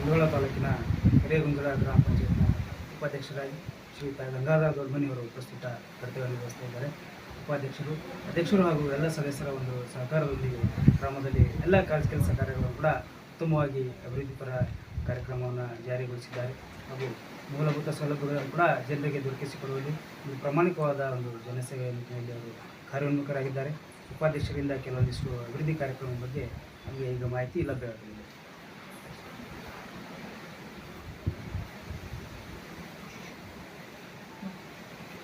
ಕುಂದಗೋಳ ತಾಲೂಕಿನ ಹಿರೇಗುಂಜಲ ಗ್ರಾಮ ಪಂಚಾಯತ್ನ ಉಪಾಧ್ಯಕ್ಷರಾಗಿ ಶ್ರೀಯುತ ಗಂಗಾಧರ ದೊಡ್ಡಮನಿಯವರು ಉಪಸ್ಥಿತ ಕರ್ತವ್ಯ ನಿರ್ವಹಿಸ್ತಾ ಇದ್ದಾರೆ. ಉಪಾಧ್ಯಕ್ಷರು, ಅಧ್ಯಕ್ಷರು ಹಾಗೂ ಎಲ್ಲ ಸದಸ್ಯರ ಒಂದು ಸಹಕಾರದೊಂದಿಗೆ ಗ್ರಾಮದಲ್ಲಿ ಎಲ್ಲ ಕೆಲಸ ಕಾರ್ಯಗಳನ್ನು ಕೂಡ ಉತ್ತಮವಾಗಿ ಅಭಿವೃದ್ಧಿಪರ ಕಾರ್ಯಕ್ರಮವನ್ನು ಜಾರಿಗೊಳಿಸಿದ್ದಾರೆ ಹಾಗೂ ಮೂಲಭೂತ ಸೌಲಭ್ಯಗಳನ್ನು ಕೂಡ ಜನರಿಗೆ ದೊರಕಿಸಿಕೊಡುವಲ್ಲಿ ಒಂದು ಪ್ರಾಮಾಣಿಕವಾದ ಒಂದು ಜನಸೇವೆಯ ನಿಟ್ಟಿನಲ್ಲಿ ಅವರು ಕಾರ್ಯೋನ್ಮುಖರಾಗಿದ್ದಾರೆ. ಉಪಾಧ್ಯಕ್ಷರಿಂದ ಕೆಲವೊಂದಿಷ್ಟು ಅಭಿವೃದ್ಧಿ ಕಾರ್ಯಕ್ರಮದ ಬಗ್ಗೆ ನಮಗೆ ಈಗ ಮಾಹಿತಿ ಲಭ್ಯವಾಗಲಿದೆ.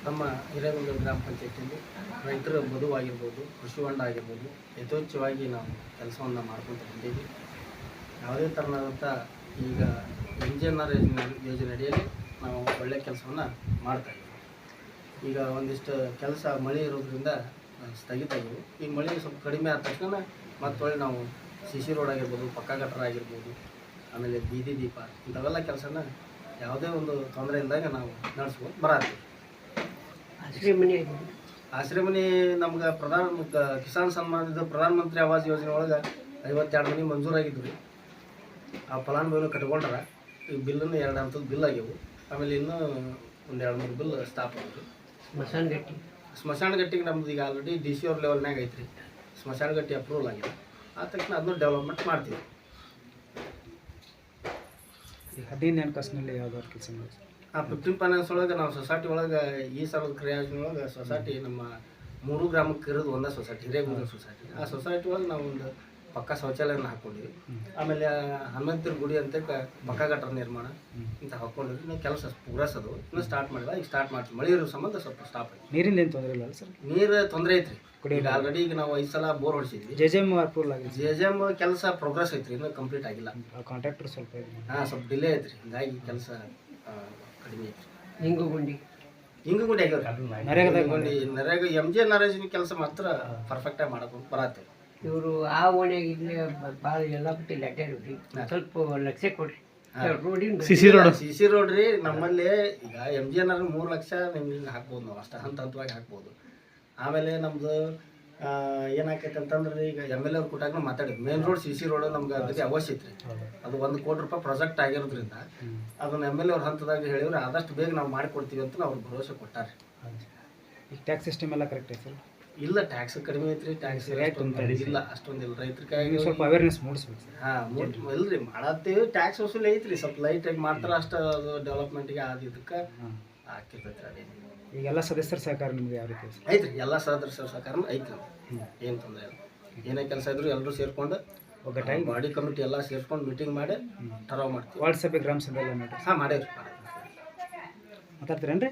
ನಮ್ಮ ಹಿರೇಗುಂಜಲ ಗ್ರಾಮ ಪಂಚಾಯತಿಯಲ್ಲಿ ರೈತರ ಬದುವಾಗಿರ್ಬೋದು, ಕೃಷಿ ಹೊಂಡ ಆಗಿರ್ಬೋದು, ಯಥೇಚ್ಛವಾಗಿ ನಾವು ಕೆಲಸವನ್ನು ಮಾಡ್ಕೊತ ಬಂದೀವಿ. ಯಾವುದೇ ಥರನಾದಂಥ ಈಗ NGNR ಯೋಜನೆ ಅಡಿಯಲ್ಲಿ ನಾವು ಒಳ್ಳೆಯ ಕೆಲಸವನ್ನು ಮಾಡ್ತಾಯಿದ್ದೀವಿ. ಈಗ ಒಂದಿಷ್ಟು ಕೆಲಸ ಮಳೆ ಇರೋದ್ರಿಂದ ಸ್ಥಗಿತ ಆಗಿವೆ. ಈ ಮಳೆ ಸ್ವಲ್ಪ ಕಡಿಮೆ ಆದ ತಕ್ಷಣ ಮತ್ತೊಳ್ಳೆ ನಾವು CC ರೋಡ್ ಆಗಿರ್ಬೋದು, ಪಕ್ಕಾ ಗಟ್ಟರ ಆಗಿರ್ಬೋದು, ಆಮೇಲೆ ಬೀದಿ ದೀಪ ಇಂಥವೆಲ್ಲ ಕೆಲಸನ ಯಾವುದೇ ಒಂದು ತೊಂದರೆ ಇಲ್ಲದಾಗ ನಾವು ನಡೆಸ್ಕೊಂಡು ಬರತ್ತೀವಿ. ಆಶ್ರಯ ಮನೆ ನಮ್ಗೆ ಕಿಸಾನ್ ಸನ್ಮಾನದ ಪ್ರಧಾನಮಂತ್ರಿ ಆವಾಸ್ ಯೋಜನೆ ಒಳಗೆ 52 ಮನೆ ಮಂಜೂರಾಗಿದ್ದು ರೀ. ಆ ಫಲಾನುಭವಿಗಳು ಕಟ್ಕೊಂಡ್ರೆ ಈ ಬಿಲ್ಲನ್ನು 2 ಹಂತದ ಬಿಲ್ ಆಗ್ಯವು. ಆಮೇಲೆ ಇನ್ನೂ ಒಂದು 2-3 ಬಿಲ್ ಸ್ಟಾಪ್ ಆಗಿದ್ರು. ಸ್ಮಶಾನ ಗಟ್ಟಿಗೆ ನಮ್ದು ಈಗ ಆಲ್ರೆಡಿ DC ಅವ್ರ ಲೆವೆಲ್ನಾಗ ಐತ್ರಿ. ಸ್ಮಶಾನ ಗಟ್ಟಿ ಅಪ್ರೂವಲ್ ಆಗಿದೆ. ಆದ ತಕ್ಷಣ ಅದನ್ನು ಡೆವಲಪ್ಮೆಂಟ್ ಮಾಡ್ತೀವಿ. ಈ 15 ಹಣಕಾಸಿನಲ್ಲಿ ಯಾವ್ದಾದ್ರು ಕೆಲಸ ಮಾಡಿ 15 ಫೈನಾನ್ಸ್ ಒಳಗೆ ನಾವು ಸೊಸೈಟಿ ಒಳಗೆ ಈ ಸಲದ ಕ್ರಿಯಾಯೋಜನೆ ಒಳಗೆ ಸೊಸೈಟಿ ನಮ್ಮ 3 ಗ್ರಾಮಕ್ಕೆ ಇರೋದು ಒಂದೇ ಸೊಸೈಟಿ, ಹಿರೇಗುಂಜಲ ಸೊಸೈಟಿ. ಆ ಸೊಸೈಟಿ ಒಳಗೆ ನಾವು ಒಂದು ಪಕ್ಕ ಶೌಚಾಲಯನ ಹಾಕ್ಕೊಂಡಿವಿ. ಆಮೇಲೆ ಹನುಮಂತರ ಗುಡಿ ಅಂತ ಪಕ್ಕ ಗಟ್ಟರ ನಿರ್ಮಾಣ ಇಂಥ ಹಾಕ್ಕೊಂಡಿವಿ. ಇನ್ನು ಕೆಲಸ ಪ್ರೋಗ್ರೆಸ್ ಅದು ಇನ್ನೂ ಸ್ಟಾರ್ಟ್ ಮಾಡಿಲ್ಲ. ಈಗ ಸ್ಟಾರ್ಟ್ ಮಾಡ್ತೀವಿ. ಮಳೆ ಇರೋ ಸಂಬಂಧ ಸ್ವಲ್ಪ ಸ್ಟಾಪ್ ಆಯ್ತು. ನೀರಿಂದ ಏನು ತೊಂದರೆ ಇಲ್ಲ ಸರ್? ನೀರು ತೊಂದರೆ ಐತ್ರಿ. ಈಗ ಆಲ್ರೆಡಿ ಈಗ ನಾವು 5 ಸಲ ಬೋರ್ ಹೊಡಿಸಿದ್ವಿ. JJM ಅಪ್ರೂವಲ್ ಆಗಿದೆ. JJM ಕೆಲಸ ಪ್ರೋಗ್ರೆಸ್ ಐತ್ರಿ, ಇನ್ನೂ ಕಂಪ್ಲೀಟ್ ಆಗಿಲ್ಲ. ಕಾಂಟ್ರಾಕ್ಟರ್ ಸ್ವಲ್ಪ ಸ್ವಲ್ಪ ಡಿಲೇ ಐತ್ರಿ. ಹಿಂಗಾಗಿ ಕೆಲಸ ಕಡಿಮೆ ಐತ್ರಿ. ಹಿಂಗುಗುಂಡಿ ಆಗ್ಯಾವ್ರಿ. ನರೇಗಾ MGNR ಕೆಲಸ ಮಾತ್ರ ಪರ್ಫೆಕ್ಟಾಗಿ ಮಾಡಬೇಕು ಬರತ್ತೇವೆ. ಇವರು ಆ ಓಣ್ಯಾಗ ಇಲ್ಲಿ ಭಾಳ ಎಲ್ಲ ಬಿಟ್ಟಿಲ್ಲ ಅಡ್ಡಾಡಿ ಸ್ವಲ್ಪ ಲಕ್ಷ ಕೊಡ್ರಿ. CC ರೋಡ್ ರೀ. ನಮ್ಮಲ್ಲಿ ಈಗ MGNR 3 ಲಕ್ಷ ನಿಮ್ಗೆ ಹಾಕ್ಬೋದು. ನಾವು ಅಷ್ಟು ಹಂತವಾಗಿ ಹಾಕ್ಬೋದು. ಆಮೇಲೆ ನಮ್ದು ಏನಾಕೈತೆ ಅಂತಂದ್ರೆ ಈಗ MLA ಅವ್ರು ಕೊಟ್ಟಾಗ ಮಾತಾಡಿದ್ವಿ. ಮೇನ್ ರೋಡ್ CC ರೋಡ್ ನಮ್ಗೆ ಅದಕ್ಕೆ ಅವಶ್ಯ ಐತ್ರಿ. ಅದು 1 ಕೋಟಿ ರೂಪಾಯಿ ಪ್ರಾಜೆಕ್ಟ್ ಆಗಿರೋದ್ರಿಂದ ಅದನ್ನ MLA ಅವ್ರ ಹಂತದಾಗ ಹೇಳಿದ್ರೆ ಆದಷ್ಟು ಬೇಗ ನಾವು ಮಾಡಿಕೊಡ್ತೀವಿ ಅಂತ ಅವ್ರು ಭರವಸೆ ಕೊಟ್ಟಾರೆ. ಈಗ ಟ್ಯಾಕ್ಸ್ ಸಿಸ್ಟಮ್ ಎಲ್ಲ ಕರೆಕ್ಟ್ ಐತೆ ಸರ್? ಇಲ್ಲ, ಟ್ಯಾಕ್ಸ್ ಕಡಿಮೆ ಐತ್ರಿ. ಟ್ಯಾಕ್ಸ್ ಇಲ್ಲ, ಅಷ್ಟೊಂದಿಲ್ಲ. ರೈತರಿಗಾಗಿ ಸ್ವಲ್ಪ ಅವೇರ್ನೆಸ್ ಮೂಡಿಸ್ಬೇಕು. ಇಲ್ರಿ ಮಾಡತ್ತೀವಿ. ಟ್ಯಾಕ್ಸ್ ವಸೂಲಿ ಐತ್ರಿ. ಸ್ವಲ್ಪ ಲೈಟಾಗಿ ಮಾಡ್ತಾರೆ ಅಷ್ಟು. ಅದು ಡೆವಲಪ್ಮೆಂಟಿಗೆ ಇದಕ್ಕೆ ಹಾಕಿರ್ತೈತ್ರಿ. ಅದೇನು ಈಗ ಎಲ್ಲ ಸದಸ್ಯರ ಸಹಕಾರ ನಿಮ್ಗೆ ಯಾವ ರೀತಿ ಐತ್ರಿ? ಎಲ್ಲ ಸದಸ್ಯರ ಸಹಕಾರ ಐತ್ರಿ. ಏನು ತೊಂದರೆ ಇಲ್ಲ. ಏನೇ ಕೆಲಸ ಇದ್ರು ಎಲ್ಲರೂ ಸೇರ್ಕೊಂಡು ಒಗ್ಗಟ್ಟಾಗಿ ಬಾಡಿ ಕಮಿಟಿ ಎಲ್ಲ ಸೇರ್ಕೊಂಡು ಮೀಟಿಂಗ್ ಮಾಡಿ ಠರಾವ್ ಮಾಡ್ತೀವಿ. ವಾರ್ಡ್ ಸಭೆ, ಗ್ರಾಮ ಸಭೆ ಎಲ್ಲ ಮಾಡಿ ಮಾಡೇವ್ರಿ. ಮಾತಾಡ್ತೀರೇನ್ರಿ?